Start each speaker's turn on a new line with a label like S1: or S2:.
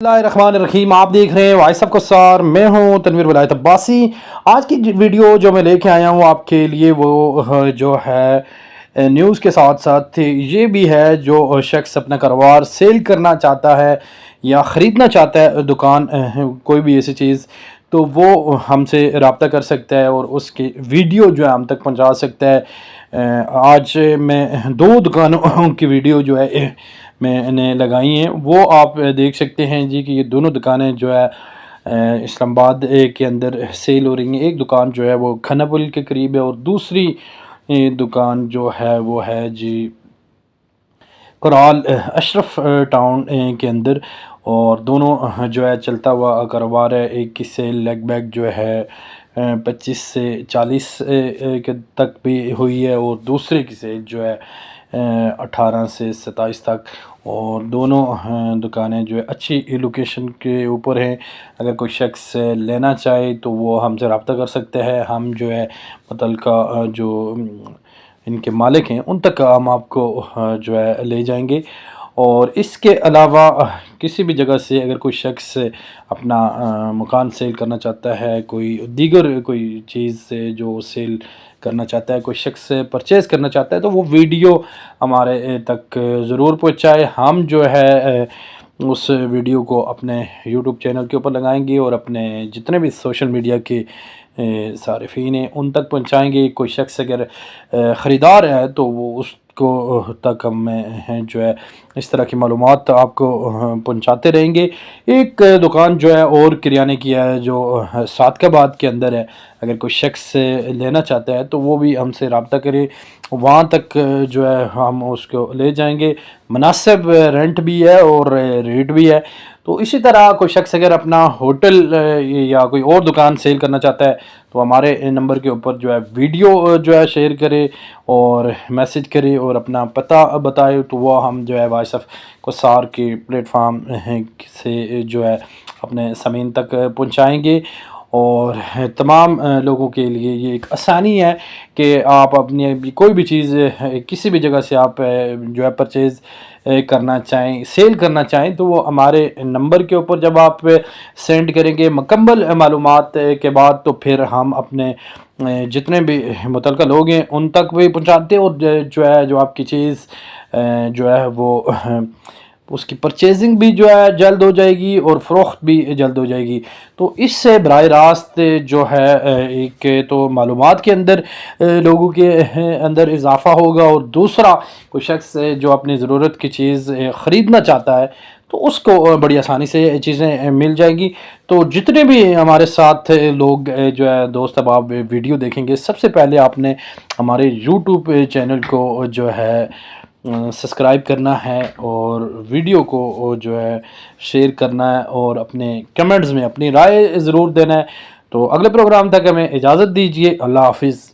S1: रहीम, आप देख रहे हैं वॉइस ऑफ कसार। मैं हूं तनवीर वलायत अब्बासी। आज की वीडियो जो मैं लेके आया हूं आपके लिए वो जो है न्यूज़ के साथ साथ ये भी है, जो शख्स अपना कारोबार सेल करना चाहता है या ख़रीदना चाहता है दुकान कोई भी ऐसी चीज़, तो वो हमसे रब्ता कर सकता है और उसकी वीडियो जो है हम तक पहुंचा सकता है। आज मैं दो दुकानों की वीडियो जो है मैंने लगाई हैं, वो आप देख सकते हैं जी कि ये दोनों दुकानें जो है इस्लामाबाद के अंदर सेल हो रही हैं। एक दुकान जो है वो खानापुल के करीब है और दूसरी दुकान जो है वो है जी कराल अशरफ टाउन के अंदर। और दोनों जो है चलता हुआ कारोबार है। एक की सेल लेग बैग जो है 25 से 40 के तक भी हुई है और दूसरे की सेल जो है 18 से 27 तक। और दोनों दुकानें जो है अच्छी लोकेशन के ऊपर हैं। अगर कोई शख्स लेना चाहे तो वो हमसे रब्ता कर सकते हैं। हम जो है मुतल्लिका जो इनके मालिक हैं उन तक हम आपको जो है ले जाएंगे। और इसके अलावा किसी भी जगह से अगर कोई शख्स अपना मकान सेल करना चाहता है, कोई दीगर कोई चीज़ से जो सेल करना चाहता है, कोई शख्स परचेज़ करना चाहता है, तो वो वीडियो हमारे तक ज़रूर पहुँचाए। हम जो है उस वीडियो को अपने यूट्यूब चैनल के ऊपर लगाएंगे और अपने जितने भी सोशल मीडिया के सारिफीन हैं उन तक पहुंचाएंगे। कोई शख्स अगर ख़रीदार है तो वो उसको तक हम जो है इस तरह की मालूमात आपको पहुंचाते रहेंगे। एक दुकान जो है और किराने की है जो सादकाबाद के अंदर है। अगर कोई शख्स लेना चाहता है तो वो भी हमसे रब्ता करे, वहाँ तक जो है हम उसको ले जाएंगे। मुनासिब रेंट भी है और रेट भी है। तो इसी तरह कोई शख्स अगर अपना होटल या कोई और दुकान सेल करना चाहता है तो हमारे नंबर के ऊपर जो है वीडियो जो है शेयर करे और मैसेज करे और अपना पता बताए, तो वो हम जो है वॉइस ऑफ कसार के प्लेटफार्म से जो है अपने ज़मीन तक पहुंचाएंगे। और तमाम लोगों के लिए ये एक आसानी है कि आप अपनी कोई भी चीज़ किसी भी जगह से आप जो है परचेज़ करना चाहें, सेल करना चाहें, तो वो हमारे नंबर के ऊपर जब आप सेंड करेंगे मुकम्मल मालूमात के बाद, तो फिर हम अपने जितने भी मुतल्लिका लोग हैं उन तक भी पहुंचाते हैं। और जो है जो आपकी चीज़ जो है वो उसकी परचेजिंग भी जो है जल्द हो जाएगी और फ़रोख्त भी जल्द हो जाएगी। तो इससे बराह रास्त जो है एक तो मालूमात के अंदर लोगों के अंदर इजाफ़ा होगा और दूसरा कोई शख्स जो अपनी ज़रूरत की चीज़ ख़रीदना चाहता है तो उसको बड़ी आसानी से चीज़ें मिल जाएंगी। तो जितने भी हमारे साथ लोग जो है दोस्त अब आप वीडियो देखेंगे, सबसे पहले आपने हमारे यूट्यूब चैनल को जो है सब्सक्राइब करना है और वीडियो को जो है शेयर करना है और अपने कमेंट्स में अपनी राय ज़रूर देना है। तो अगले प्रोग्राम तक हमें इजाज़त दीजिए। अल्लाह हाफिज़।